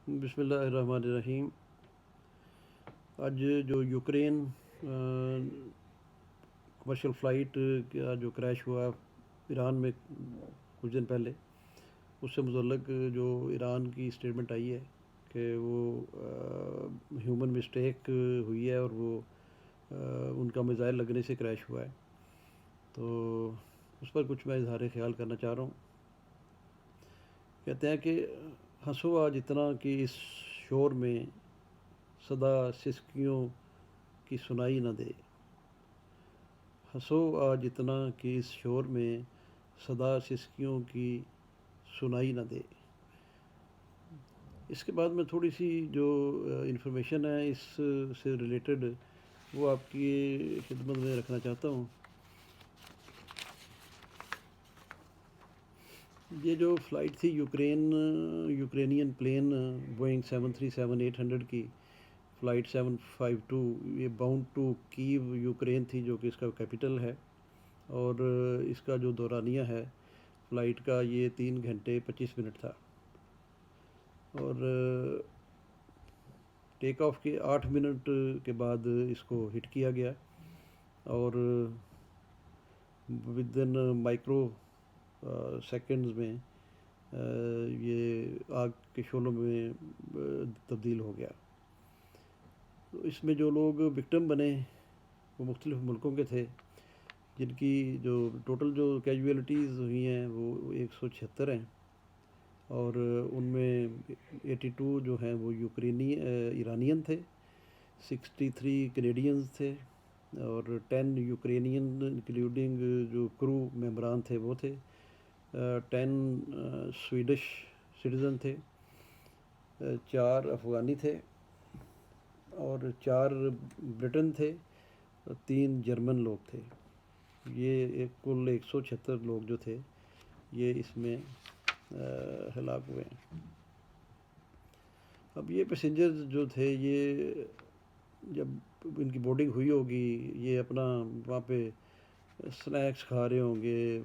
بسم اللہ الرحمن الرحیم۔ آج جو یوکرین کمرشل فلائٹ کا جو کریش ہوا ایران میں کچھ دن پہلے، اس سے متعلق جو ایران کی اسٹیٹمنٹ آئی ہے کہ وہ ہیومن مسٹیک ہوئی ہے اور وہ ان کا میزائل لگنے سے کریش ہوا ہے، تو اس پر کچھ میں اظہار خیال کرنا چاہ رہا ہوں۔ کہتے ہیں کہ ہنسو آج اتنا کہ اس شور میں صدا سسکیوں کی سنائی نہ دے، ہنسو آج اتنا کہ اس شور میں صدا سسکیوں کی سنائی نہ دے۔ اس کے بعد میں تھوڑی سی جو انفارمیشن ہے اس سے ریلیٹڈ وہ آپ کی خدمت میں رکھنا چاہتا ہوں۔ یہ جو فلائٹ تھی یوکرینین پلین بوئنگ 737-800 کی فلائٹ 752، یہ باؤنڈ ٹو کیو یوکرین تھی، جو کہ اس کا کیپٹل ہے، اور اس کا جو دورانیہ ہے فلائٹ کا یہ 3 گھنٹے 25 منٹ تھا، اور ٹیک آف کے 8 منٹ کے بعد اس کو ہٹ کیا گیا، اور ود ان مائکرو سیکنڈز میں یہ آگ کے شعلوں میں تبدیل ہو گیا۔ تو اس میں جو لوگ وکٹم بنے وہ مختلف ملکوں کے تھے، جن کی جو ٹوٹل جو کیجویلٹیز ہوئی ہیں وہ 176 ہیں، اور ان میں 82 جو ہیں وہ ایرانین تھے، 63 کینیڈینز تھے، اور 10 یوکرینین انکلوڈنگ جو کرو ممبران تھے وہ تھے، 10 سویڈش سٹیزن تھے، 4 افغانی تھے، اور 4 برٹن تھے، اور 3 جرمن لوگ تھے۔ یہ کل 176 لوگ جو تھے یہ اس میں ہلاک ہوئے ہیں۔ اب یہ پیسنجرز جو تھے یہ جب ان کی بورڈنگ ہوئی ہوگی، یہ اپنا وہاں پہ سنیکس کھا رہے ہوں گے،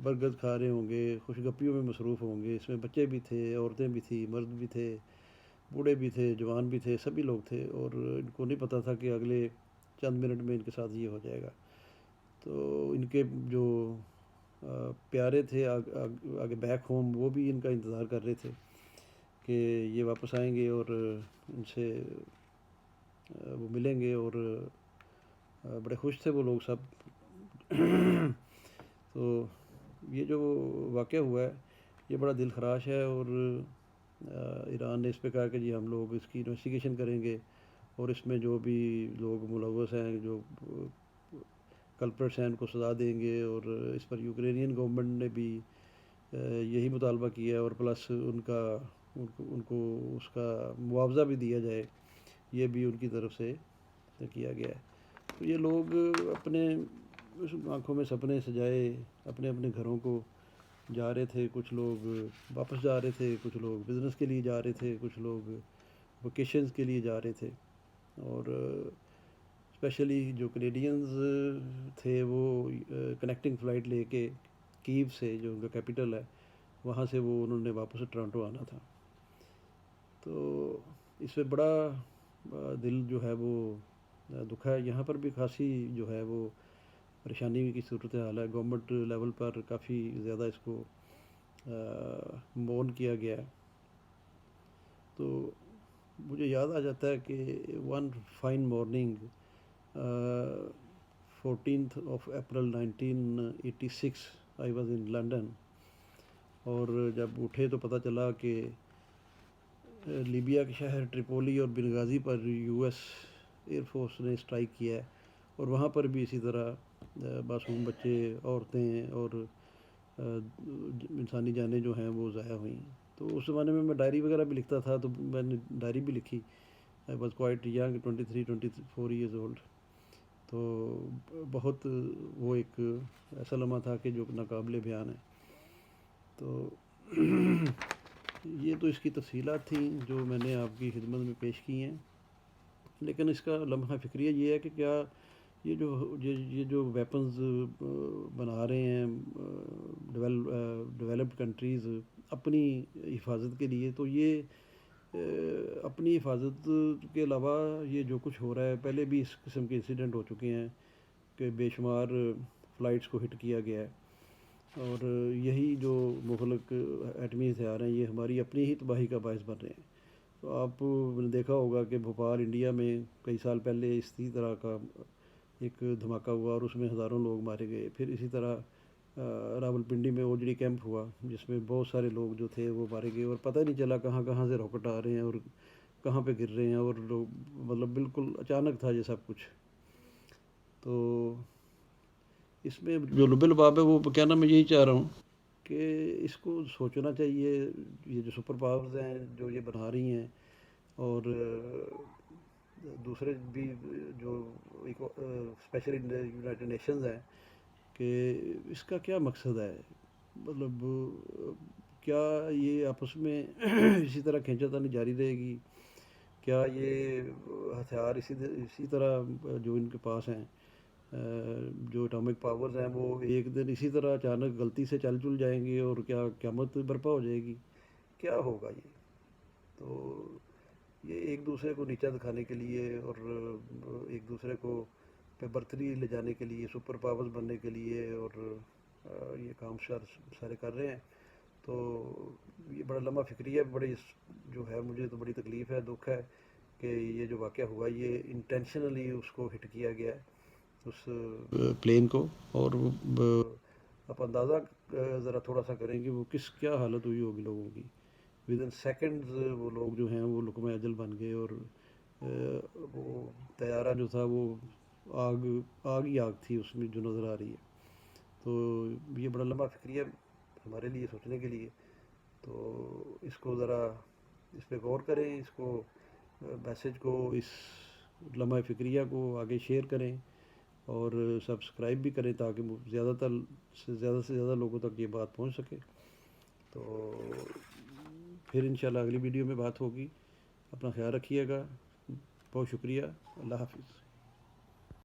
برگز کھا رہے ہوں گے، خوش گپیوں میں مصروف ہوں گے۔ اس میں بچے بھی تھے، عورتیں بھی تھیں، مرد بھی تھے، بوڑھے بھی تھے، جوان بھی تھے، سبھی لوگ تھے، اور ان کو نہیں پتہ تھا کہ اگلے چند منٹ میں ان کے ساتھ یہ ہو جائے گا۔ تو ان کے جو پیارے تھے آگے بیک ہوم، وہ بھی ان کا انتظار کر رہے تھے کہ یہ واپس آئیں گے اور ان سے وہ ملیں گے، اور بڑے خوش تھے وہ لوگ سب۔ تو یہ جو واقعہ ہوا ہے یہ بڑا دل خراش ہے، اور ایران نے اس پہ کہا کہ جی ہم لوگ اس کی انویسٹیگیشن کریں گے، اور اس میں جو بھی لوگ ملوث ہیں، جو کلپریٹس ہیں، ان کو سزا دیں گے، اور اس پر یوکرینین گورنمنٹ نے بھی یہی مطالبہ کیا ہے، اور پلس ان کو اس کا معاوضہ بھی دیا جائے، یہ بھی ان کی طرف سے کیا گیا ہے۔ تو یہ لوگ اپنے آنکھوں میں سپنے سجائے اپنے اپنے گھروں کو جا رہے تھے، کچھ لوگ واپس جا رہے تھے، کچھ لوگ بزنس کے لیے جا رہے تھے، کچھ لوگ ویکیشنز کے لیے جا رہے تھے، اور اسپیشلی جو کینیڈینز تھے وہ کنیکٹنگ فلائٹ لے کے کیو سے، جو ان کا کیپٹل ہے، وہاں سے وہ انہوں نے واپس ٹورانٹو آنا تھا۔ تو اس میں بڑا دل جو ہے وہ دکھا ہے۔ یہاں پر بھی خاصی جو ہے وہ پریشانی کی صورت حال ہے، گورنمنٹ لیول پر کافی زیادہ اس کو مون کیا گیا ہے۔ تو مجھے یاد آ جاتا ہے کہ one fine morning 14th of April 1986 I was in London, اور جب اٹھے تو پتہ چلا کہ لیبیا کے شہر ٹریپولی اور بنغازی پر یو ایس ایئر فورس نے اسٹرائک کیا ہے، اور وہاں پر بھی اسی طرح معصوم بچے، عورتیں اور انسانی جانیں جو ہیں وہ ضائع ہوئیں۔ تو اس زمانے میں میں ڈائری وغیرہ بھی لکھتا تھا، تو میں نے ڈائری بھی لکھی، I was quite young, 23-24 years old. تو بہت وہ ایک ایسا لمحہ تھا کہ جو ناقابل بیان ہے۔ تو یہ تو اس کی تفصیلات تھیں جو میں نے آپ کی خدمت میں پیش کی ہیں، لیکن اس کا لمحہ فکریہ یہ ہے کہ کیا یہ جو ویپنز بنا رہے ہیں ڈیولپڈ کنٹریز اپنی حفاظت کے لیے، تو یہ اپنی حفاظت کے علاوہ یہ جو کچھ ہو رہا ہے، پہلے بھی اس قسم کے انسیڈنٹ ہو چکے ہیں کہ بے شمار فلائٹس کو ہٹ کیا گیا ہے، اور یہی جو مغلق ایٹمی ہتھیار ہیں یہ ہماری اپنی ہی تباہی کا باعث بن رہے ہیں۔ تو آپ نے دیکھا ہوگا کہ بھوپال انڈیا میں کئی سال پہلے اسی طرح کا ایک دھماکہ ہوا اور اس میں ہزاروں لوگ مارے گئے۔ پھر اسی طرح راول پنڈی میں اوجڑی کیمپ ہوا جس میں بہت سارے لوگ جو تھے وہ مارے گئے، اور پتہ نہیں چلا کہاں کہاں سے راکٹ آ رہے ہیں اور کہاں پہ گر رہے ہیں، اور لوگ مطلب بالکل اچانک تھا یہ سب کچھ۔ تو اس میں جو لب لباب ہے وہ کہنا میں یہی چاہ رہا ہوں کہ اس کو سوچنا چاہیے، یہ جو سپر پاورز ہیں جو یہ بنا رہی ہیں، اور دوسرے بھی جو اسپیشلی یونائٹڈ نیشنز ہیں، کہ اس کا کیا مقصد ہے، مطلب کیا یہ آپس میں اسی طرح کھینچا تانی جاری رہے گی؟ کیا یہ ہتھیار اسی طرح جو ان کے پاس ہیں، جو اٹامک پاورز ہیں، وہ ایک دن اسی طرح اچانک غلطی سے چل چل جائیں گے اور کیا قیامت برپا ہو جائے گی؟ کیا ہوگا یہ؟ تو یہ ایک دوسرے کو نیچا دکھانے کے لیے اور ایک دوسرے کو پہ برتری لے جانے کے لیے، سپر پاورز بننے کے لیے، اور یہ کام سارے کر رہے ہیں۔ تو یہ بڑا لمبا فکری ہے، بڑی جو ہے مجھے تو بڑی تکلیف ہے، دکھ ہے کہ یہ جو واقعہ ہوا یہ انٹینشنلی اس کو ہٹ کیا گیا ہے، اس پلین کو، اور آپ اندازہ ذرا تھوڑا سا کریں کہ وہ کیا حالت ہوئی ہوگی لوگوں کی۔ ود ان سیکنڈز وہ لوگ جو ہیں وہ لقمہ اجل بن گئے، اور وہ طیارہ جو تھا وہ آگ آگ ہی آگ تھی اس میں جو نظر آ رہی ہے۔ تو یہ بڑا لمبا فکری ہے ہمارے لیے سوچنے کے لیے۔ تو اس کو ذرا اس پہ غور کریں، اس کو میسج کو، اس لمحہ فکریہ کو آگے شیئر کریں، اور سبسکرائب بھی کریں تاکہ زیادہ سے زیادہ لوگوں تک یہ بات پہنچ سکے۔ تو پھر انشاءاللہ اگلی ویڈیو میں بات ہوگی۔ اپنا خیال رکھیے گا، بہت شکریہ، اللہ حافظ۔